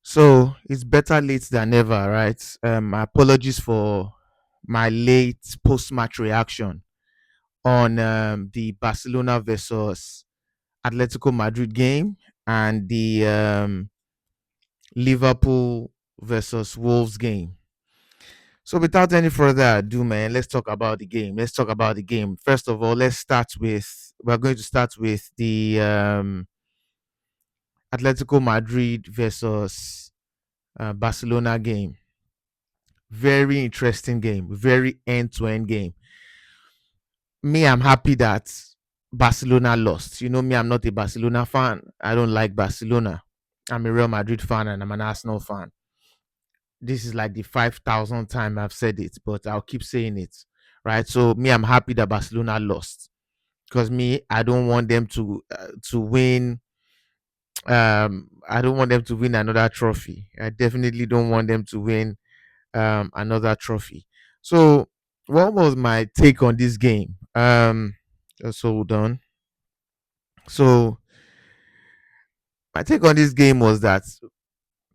So it's better late than never, right? My apologies for my late post-match reaction on the Barcelona versus Atletico Madrid game and the Liverpool versus Wolves game. So without any further ado, man, let's talk about the game. Let's talk about the game. First of all, we're going to start with the Atletico Madrid versus Barcelona game. Very interesting game, very end to end game. Me, I'm happy that Barcelona lost. You know me, I'm not a Barcelona fan. I don't like Barcelona. I'm a Real Madrid fan and I'm an Arsenal fan. This is like the 5,000th time I've said it, but I'll keep saying it. Right. So me, I'm happy that Barcelona lost because me, I don't want them to win. I don't want them to win another trophy. I definitely don't want them to win another trophy. So, what was my take on this game? Just hold on. So, my take on this game was that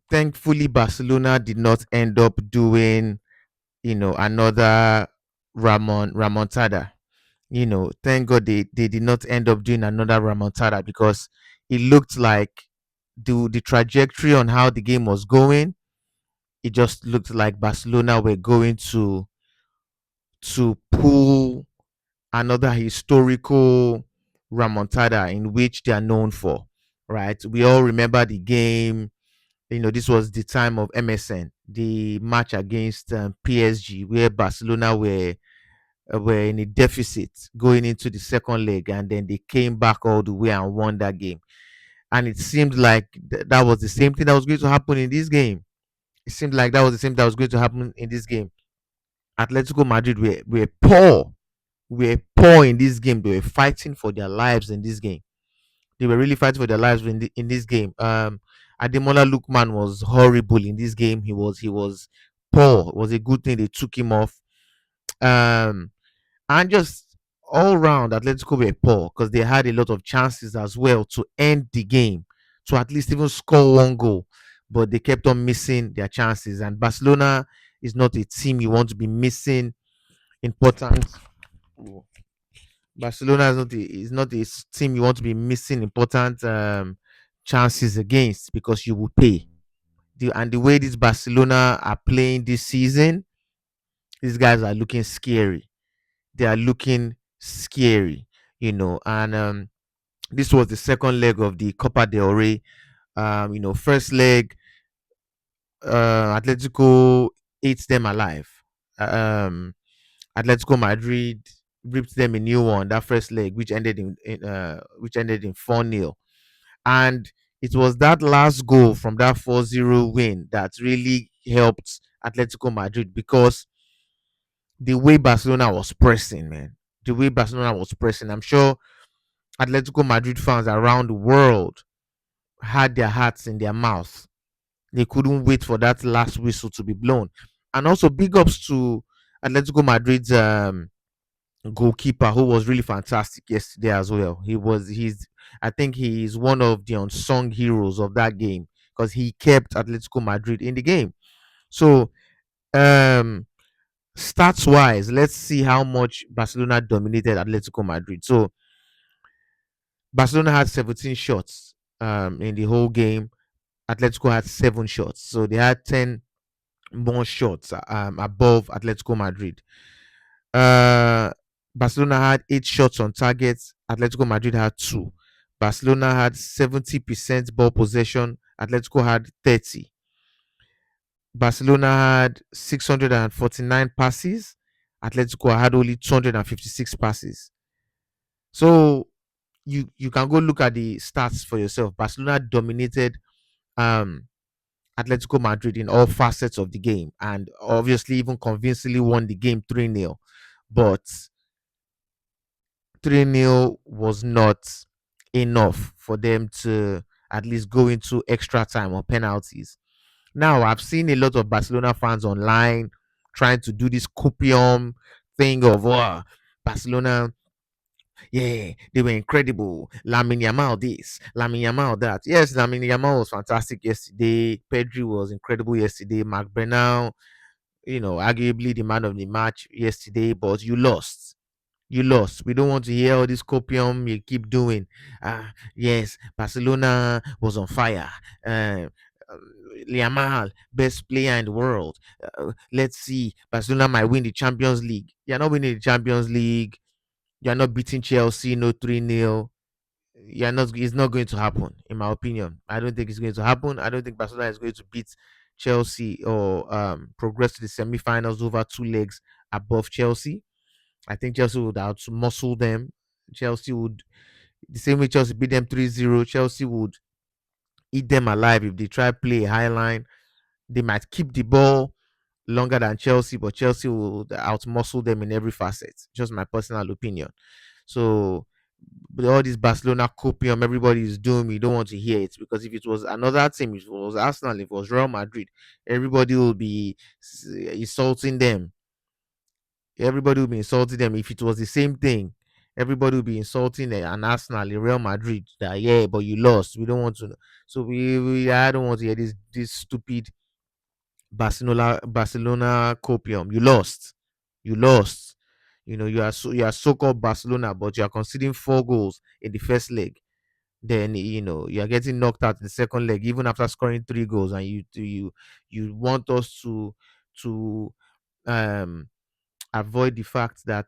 thankfully Barcelona did not end up doing, another Ramontada. Thank God they did not end up doing another Ramontada because it looked like the trajectory on how the game was going. It just looked like Barcelona were going to pull another historical remontada in which they are known for, right? We all remember the game. This was the time of MSN, the match against PSG, where Barcelona were in a deficit going into the second leg, and then they came back all the way and won that game. And it seemed like that was the same thing that was going to happen in this game. It seemed like that was the same that was going to happen in this game. Atletico Madrid were poor in this game. They were fighting for their lives in this game. They were really fighting for their lives in this game. Ademola Lookman was horrible in this game. He was poor. It was a good thing they took him off. Um, and just all round, Atletico were poor because they had a lot of chances as well to end the game, to at least even score one goal, but they kept on missing their chances. And Barcelona is not a team you want to be missing important. Barcelona is not a team you want to be missing important chances against because you will pay. And the way these Barcelona are playing this season, these guys are looking scary. They are looking scary, And this was the second leg of the Copa del Rey. First leg, Atletico ate them alive. Um, Atletico Madrid ripped them a new one that first leg, which ended in 4-0. And it was that last goal from that 4-0 win that really helped Atletico Madrid because the way Barcelona was pressing, man, the way Barcelona was pressing, I'm sure Atletico Madrid fans around the world had their hearts in their mouths. They couldn't wait for that last whistle to be blown. And also, big ups to Atletico Madrid's goalkeeper, who was really fantastic yesterday as well. I think he is one of the unsung heroes of that game because he kept Atletico Madrid in the game. So, um, stats wise, let's see how much Barcelona dominated Atletico Madrid. So, Barcelona had 17 shots in the whole game. Atletico had 7 shots. So, they had 10 more shots above Atletico Madrid. Uh, Barcelona had 8 shots on target. Atletico Madrid had two. Barcelona had 70% ball possession. Atletico had 30. Barcelona had 649 passes. Atletico had only 256 passes. So you can go look at the stats for yourself. Barcelona dominated um Atletico Madrid in all facets of the game and obviously even convincingly won the game 3-0. But 3-0 was not enough for them to at least go into extra time or penalties. Now, I've seen a lot of Barcelona fans online trying to do this copium thing of Barcelona. Yeah, they were incredible. Lamine Yamal this, Lamine Yamal that. Yes, Lamine Yamal was fantastic yesterday. Pedri was incredible yesterday. Mark Bernal, arguably the man of the match yesterday, but you lost. You lost. We don't want to hear all this copium you keep doing. Yes, Barcelona was on fire. Uh, uh, Yamal, best player in the world. Let's see. Barcelona might win the Champions League. You're not winning the Champions League. You're not beating Chelsea, no 3-0. You're not. It's not going to happen, in my opinion. I don't think it's going to happen. I don't think Barcelona is going to beat Chelsea or progress to the semi-finals over two legs above Chelsea. I think Chelsea would outmuscle them. Chelsea would, the same way Chelsea beat them 3-0, Chelsea would eat them alive if they try play a high line. They might keep the ball longer than Chelsea, but Chelsea will outmuscle them in every facet. Just my personal opinion. So, with all this Barcelona copium, everybody is doing. We don't want to hear it, because if it was another team, if it was Arsenal, if it was Real Madrid, everybody will be insulting them. Everybody will be insulting them. If it was the same thing, everybody will be insulting an Arsenal, a Real Madrid. That, yeah, but you lost. We don't want to know. So I don't want to hear this stupid Barcelona copium. You lost. You lost. You are so-called Barcelona, but you are conceding 4 goals in the first leg. Then you are getting knocked out in the second leg, even after scoring 3 goals, and you want us to um avoid the fact that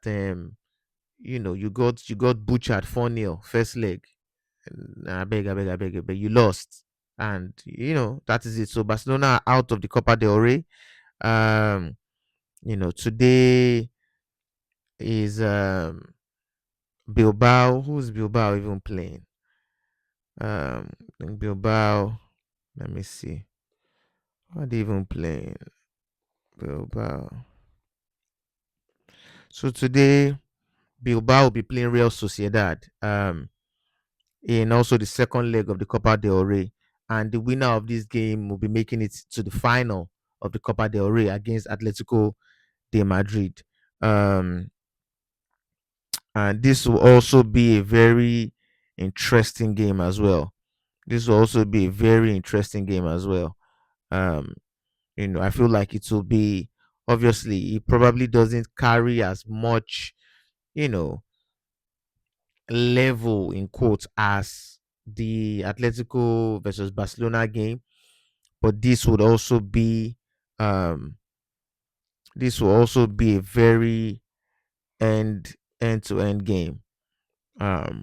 you got butchered 4-0 first leg. I beg, you lost. And that is it. So Barcelona are out of the Copa del Rey. um Today is Bilbao. Who's Bilbao even playing? I think Bilbao, let me see, who are they even playing? Bilbao. So today Bilbao will be playing Real Sociedad. In also the second leg of the Copa del Rey. And the winner of this game will be making it to the final of the Copa del Rey against Atletico de Madrid. Um, and this will also be a very interesting game as well. This will also be a very interesting game as well. Um, I feel like it will be, obviously, it probably doesn't carry as much, you know, level in quotes as the Atletico versus Barcelona game, but um this will also be a very end to end game um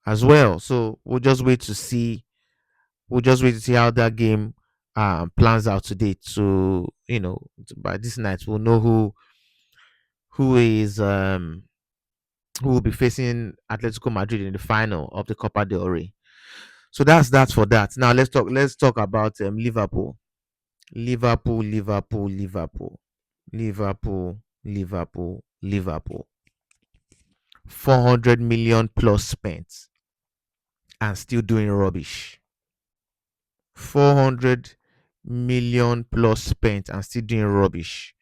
as well. So we'll just wait to see how that game plans out today. By this night we'll know who is who will be facing Atletico Madrid in the final of the Copa del Rey. So that's that for that. Now let's talk about Liverpool. Liverpool, Liverpool, Liverpool, Liverpool, Liverpool, Liverpool. 400 million plus spent and still doing rubbish. 400 million plus spent and still doing rubbish.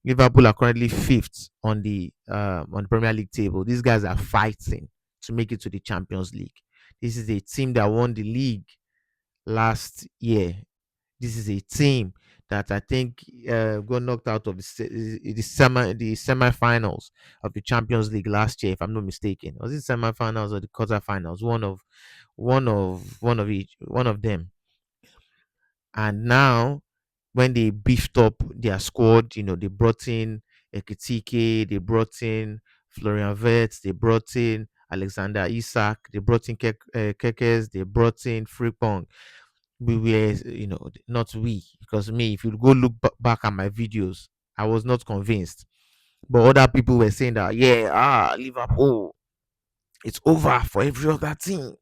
Liverpool are currently fifth on the Premier League table. These guys are fighting to make it to the Champions League. This is a team that won the league last year. This is a team that I think got knocked out of the semi-finals of the Champions League last year, if I'm not mistaken. Was it semi-finals or the quarterfinals? One of them. And now, when they beefed up their squad, they brought in Ekitike, they brought in Florian Wirtz, they brought in Alexander Isak, they brought in Kekes, they brought in Frimpong. We were, not we, because me, if you go look back at my videos, I was not convinced. But other people were saying that, yeah, Liverpool, it's over for every other team.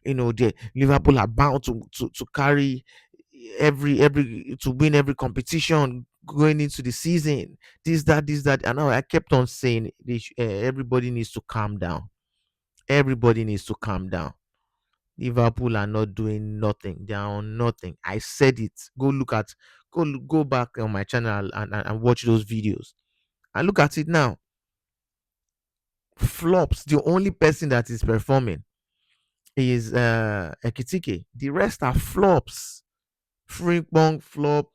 The Liverpool are bound to carry every to win every competition going into the season. This that, and I kept on saying everybody needs to calm down. Everybody needs to calm down. Liverpool are not doing nothing. They are on nothing. I said it. Go back on my channel and watch those videos and look at it now. Flops. The only person that is performing is Ekitike. The rest are flops. Frimpong flop,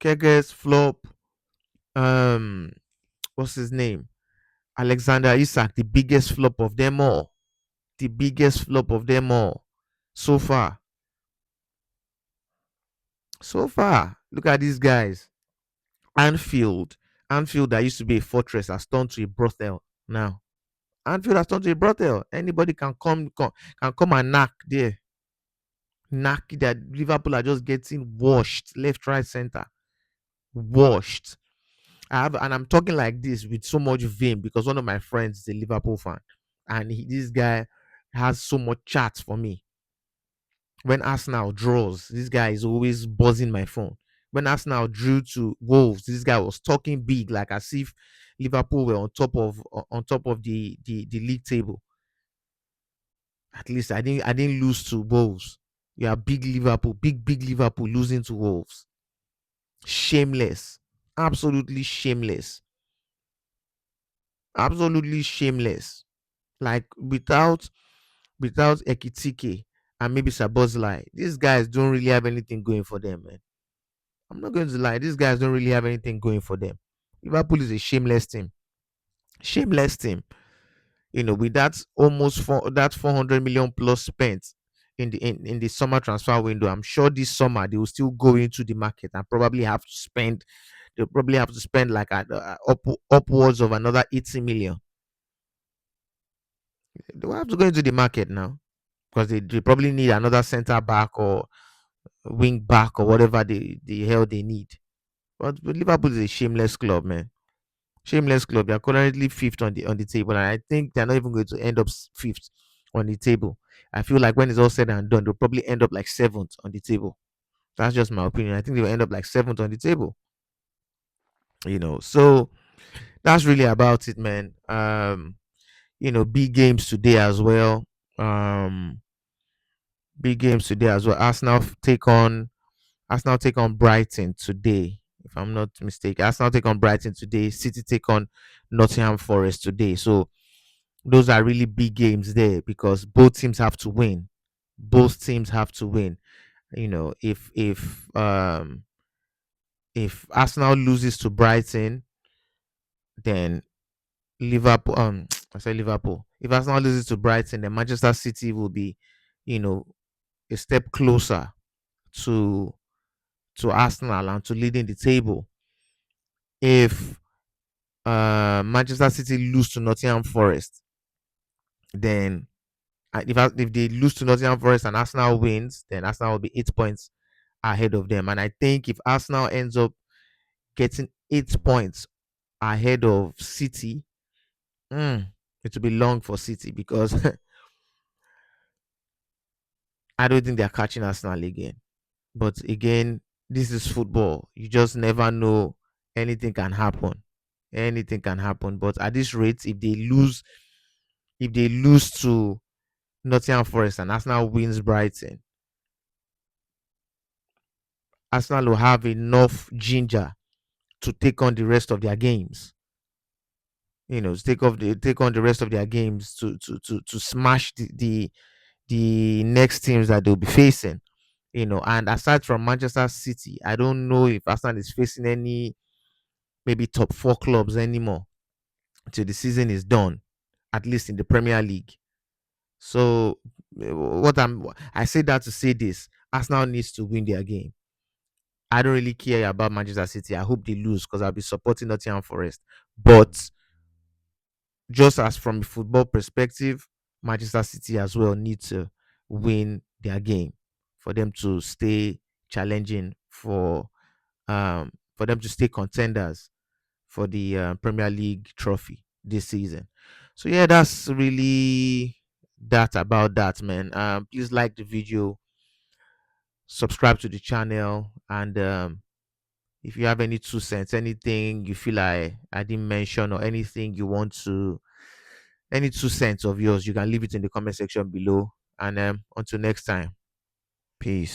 Keges flop. Um, what's his name? Alexander Isak, the biggest flop of them all. The biggest flop of them all so far. So far, look at these guys. Anfield, Anfield that used to be a fortress has turned to a brothel now. Anfield has turned to a brothel. Anybody can come and knock there. Knock that Liverpool are just getting washed left, right, center. Washed. And I'm talking like this with so much vim because one of my friends is a Liverpool fan, and this guy has so much chats for me. When Arsenal draws, this guy is always buzzing my phone. When Arsenal drew to Wolves, this guy was talking big, like as if Liverpool were on top of the league table. At least I didn't lose to Wolves. You are big Liverpool, big Liverpool losing to Wolves. Shameless, absolutely shameless, absolutely shameless. Like without Ekitike and maybe Sabozlai, these guys don't really have anything going for them, man. I'm not going to lie. These guys don't really have anything going for them. Liverpool is a shameless team. Shameless team. With that 400 million plus spent in the summer transfer window, I'm sure this summer they will still go into the market and probably have to spend. They'll probably have to spend like upwards of another 80 million. They will have to go into the market now because they probably need another center back or wing back or whatever the hell they need. But Liverpool is a shameless club, man. Shameless club. They are currently fifth on the table, and I think they're not even going to end up fifth on the table. I feel like when it's all said and done, they'll probably end up like seventh on the table. That's just my opinion. I think they'll end up like seventh on the table. So that's really about it, man. Big games today as well. Um, big games today as well. Arsenal take on Brighton today, if I'm not mistaken. Arsenal take on Brighton today. City take on Nottingham Forest today. So those are really big games there because both teams have to win. Both teams have to win. If Arsenal loses to Brighton, then Liverpool I say Liverpool. If Arsenal loses to Brighton, then Manchester City will be, you know, a step closer to Arsenal and to leading the table. If Manchester City lose to Nottingham Forest, then if they lose to Nottingham Forest and Arsenal wins, then Arsenal will be 8 points ahead of them. And I think if Arsenal ends up getting 8 points ahead of City, it will be long for City because I don't think they're catching Arsenal again. But again, this is football. You just never know. Anything can happen. Anything can happen. But at this rate, if they lose to Nottingham Forest and Arsenal wins Brighton, Arsenal will have enough ginger to take on the rest of their games. To take on the rest of their games to smash the next teams that they'll be facing. And aside from Manchester City, I don't know if Arsenal is facing any maybe top four clubs anymore till the season is done, at least in the Premier League. So I say that to say this: Arsenal needs to win their game. I don't really care about Manchester City. I hope they lose because I'll be supporting Nottingham Forest. But just as from a football perspective, Manchester City as well need to win their game for them to stay challenging for them to stay contenders for the Premier League trophy this season. So yeah, that's really that about that, man. Please like the video, subscribe to the channel, and if you have any 2 cents, anything you feel I didn't mention, or anything you want to, any 2 cents of yours, you can leave it in the comment section below. And until next time, peace.